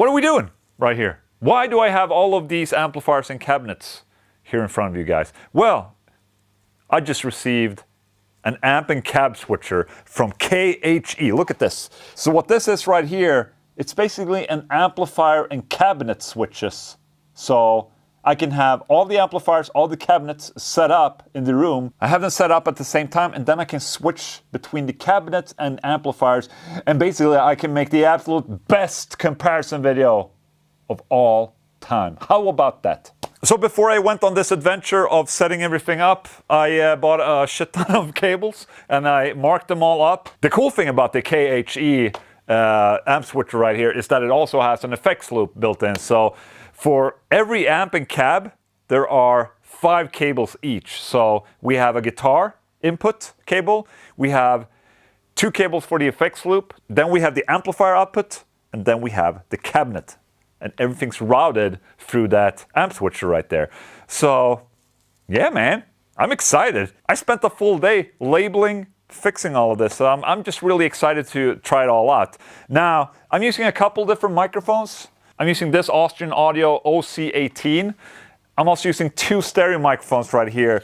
What are we doing right here? Why do I have all of these amplifiers and cabinets here in front of you guys? Well, I just received an amp and cab switcher from KHE. Look at this. So what this is right here, it's basically an amplifier and cabinet switches. So I can have all the amplifiers, all the cabinets set up in the room. I have them set up at the same time, and then I can switch between the cabinets and amplifiers. And basically I can make the absolute best comparison video of all time. How about that? So before I went on this adventure of setting everything up, I bought a shit ton of cables and I marked them all up. The cool thing about the KHE amp switcher right here is that it also has an effects loop built in. So for every amp and cab, there are 5 cables each. So we have a guitar input cable, we have 2 cables for the effects loop, then we have the amplifier output, and then we have the cabinet. And everything's routed through that amp switcher right there. So, yeah, man, I'm excited. I spent a full day labeling, fixing all of this. So I'm just really excited to try it all out. Now, I'm using a couple different microphones. I'm using this Austrian Audio OC18. I'm also using 2 stereo microphones right here.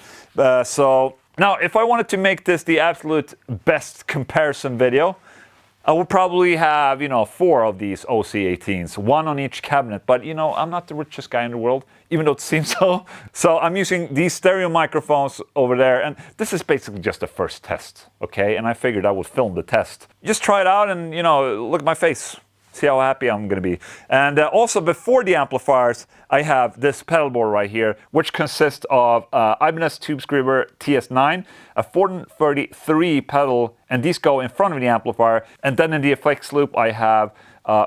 So, now, if I wanted to make this the absolute best comparison video, I would probably have, 4 of these OC18s, 1 on each cabinet. But, I'm not the richest guy in the world, even though it seems so. So I'm using these stereo microphones over there. And this is basically just the first test, okay? And I figured I would film the test. Just try it out and, look at my face. See how happy I'm going to be. And also before the amplifiers, I have this pedal board right here, which consists of Ibanez Tube Screamer TS9, a Fortin 33 pedal, and these go in front of the amplifier. And then in the effects loop, I have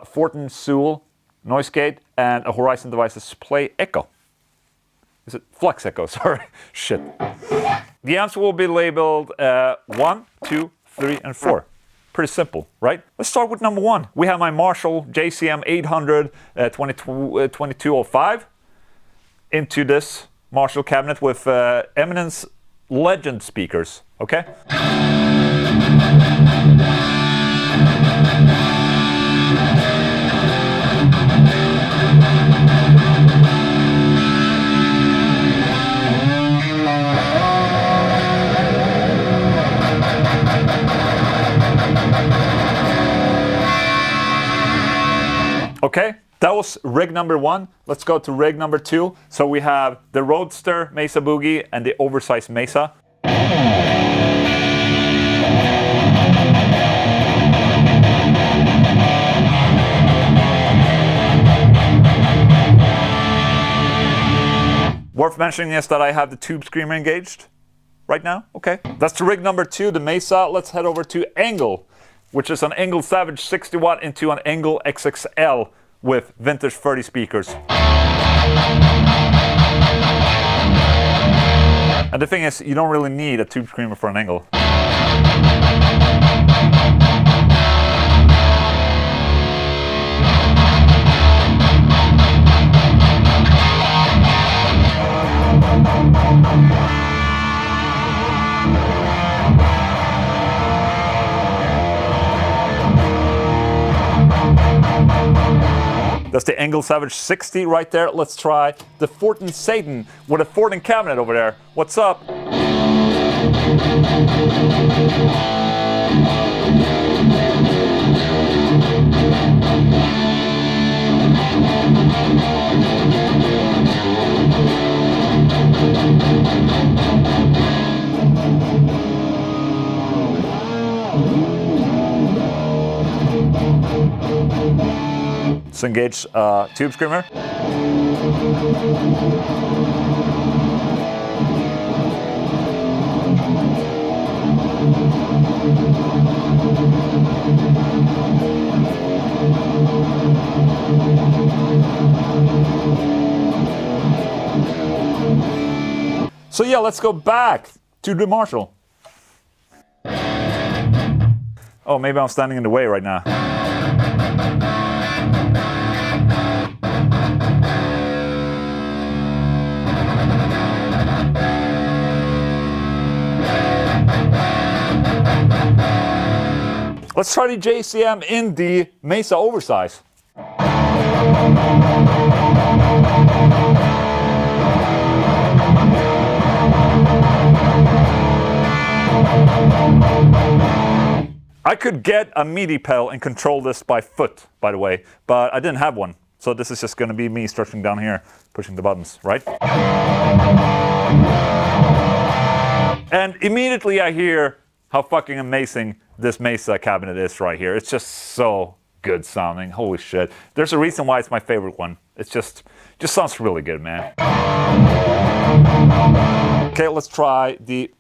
Fortin Suhl noise gate and a Horizon Devices Play Echo. Is it Flex Echo? Sorry. Shit. The amps will be labeled 1, 2, 3, and 4. Pretty simple, right? Let's start with number 1. We have my Marshall JCM800 2205 into this Marshall cabinet with Eminence Legend speakers, okay? Okay, that was rig number 1. Let's go to rig number 2. So we have the Roadster Mesa Boogie and the oversized Mesa. Worth mentioning is that I have the Tube Screamer engaged right now. Okay, that's the rig number 2, the Mesa. Let's head over to Engl, which is an Engl Savage 60 watt into an Engl XXL with vintage 30 speakers. And the thing is, you don't really need a Tube Screamer for an Engl. That's the Engl Savage 60 right there. Let's try the Fortin Satan with a Fortin cabinet over there. What's up? Let's engage Tube Screamer. So yeah, let's go back to the Marshall. Oh, maybe I'm standing in the way right now. Let's try the JCM in the Mesa oversize. I could get a MIDI pedal and control this by foot, by the way, but I didn't have one. So this is just going to be me stretching down here, pushing the buttons, right? And immediately I hear how fucking amazing this Mesa cabinet is right here. It's just so good sounding. Holy shit. There's a reason why it's my favorite one. It's just sounds really good, man. Okay, let's try the...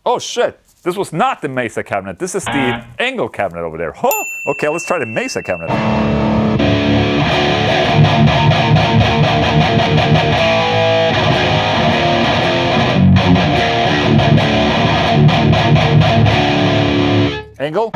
Oh shit. This was not the Mesa cabinet. This is the Engl cabinet over there. Huh? Okay, let's try the Mesa cabinet. Engl.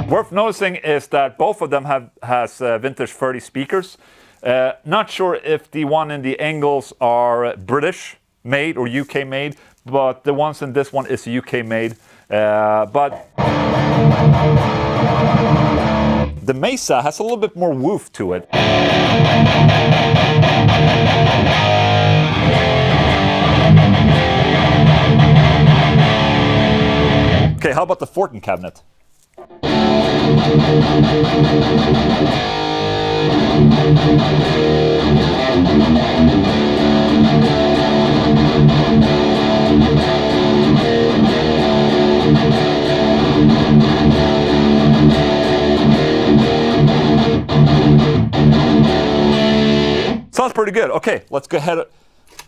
Worth noticing is that both of them has vintage 30 speakers. Not sure if the one in the Engls are British made or UK made, but the ones in this one is UK made. But the Mesa has a little bit more woof to it. Okay, how about the Fortin cabinet? Sounds pretty good. Okay, let's go ahead.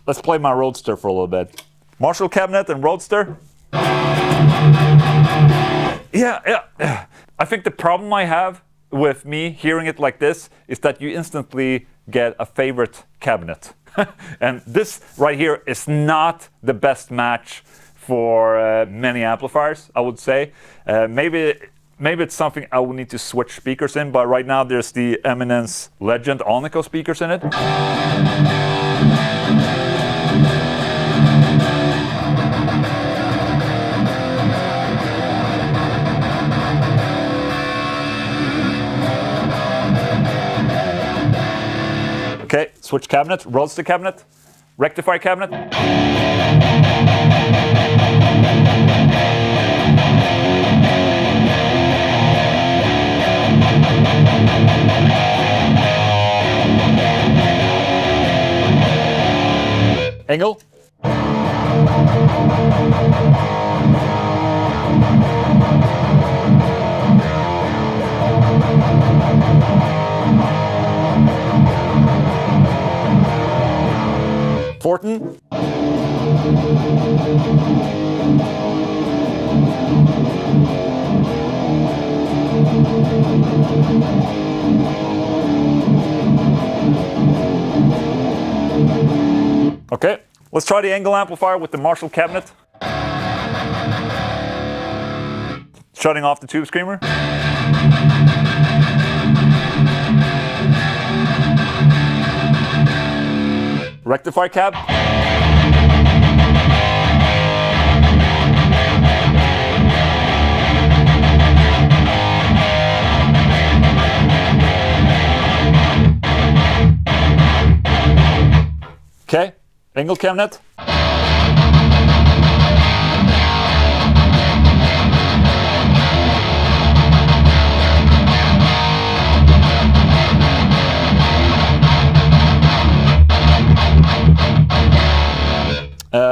Let's play my Roadster for a little bit. Marshall cabinet and Roadster. Yeah. I think the problem I have with me hearing it like this is that you instantly get a favorite cabinet. And this right here is not the best match for many amplifiers, I would say. Maybe it's something I will need to switch speakers in, but right now there's the Eminence Legend Onico speakers in it. Okay, switch cabinet, Roadster cabinet, rectifier cabinet. Engl. Fortin. Okay, let's try the Engl amplifier with the Marshall cabinet. Shutting off the tube screamer. Rectify cab. Okay, Engl cabinet.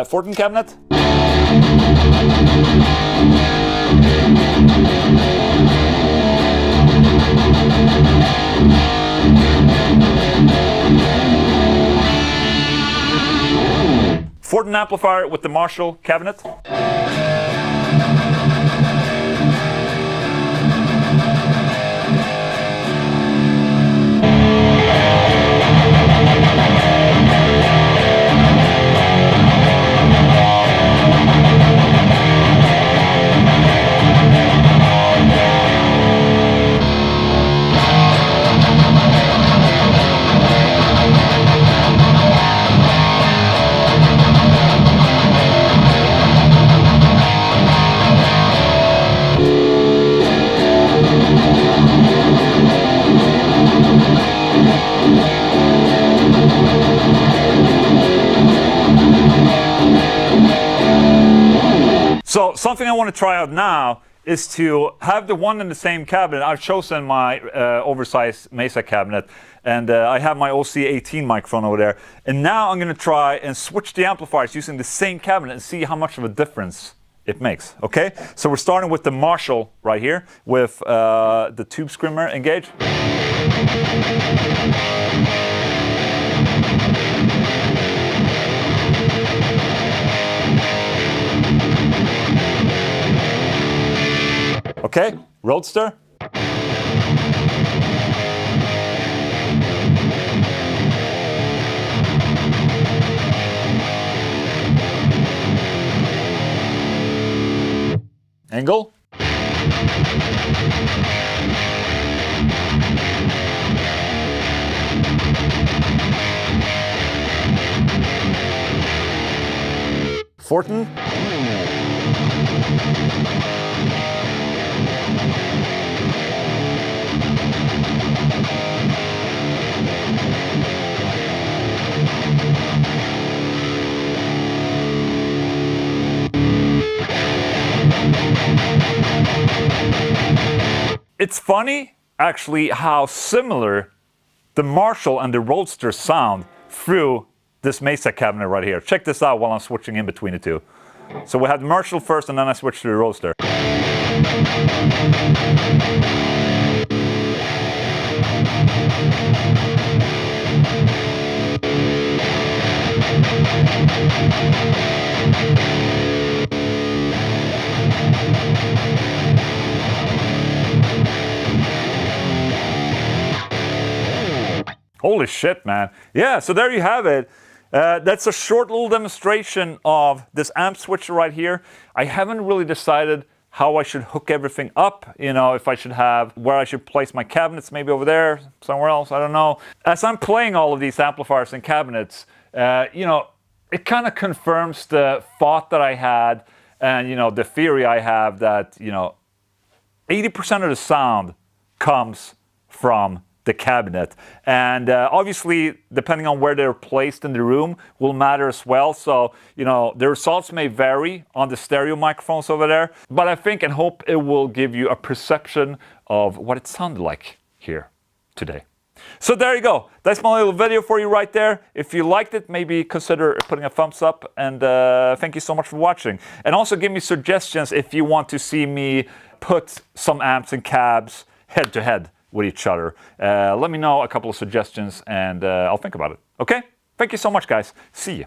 Fortin cabinet. Fortin amplifier with the Marshall cabinet. So something I want to try out now is to have the one in the same cabinet. I've chosen my oversized Mesa cabinet, and I have my OC18 microphone over there. And now I'm going to try and switch the amplifiers using the same cabinet and see how much of a difference it makes. Okay, so we're starting with the Marshall right here with the tube screamer engaged. Okay, Roadster. Engl. Fortin. It's funny, actually, how similar the Marshall and the Roadster sound through this Mesa cabinet right here. Check this out while I'm switching in between the two. So we had the Marshall first, and then I switched to the Roadster. Holy shit, man. Yeah, so there you have it. That's a short little demonstration of this amp switcher right here. I haven't really decided how I should hook everything up, you know, if I should have, where I should place my cabinets, maybe over there, somewhere else, I don't know. As I'm playing all of these amplifiers and cabinets, you know, it kind of confirms the thought that I had and, you know, the theory I have that, you know, 80% of the sound comes from the cabinet, and obviously depending on where they're placed in the room will matter as well. So, you know, the results may vary on the stereo microphones over there, but I think and hope it will give you a perception of what it sounded like here today. So there you go. That's my little video for you right there. If you liked it, maybe consider putting a thumbs up, and thank you so much for watching. And also give me suggestions if you want to see me put some amps and cabs head to head with each other. Let me know a couple of suggestions, and I'll think about it. Okay? Thank you so much, guys. See you.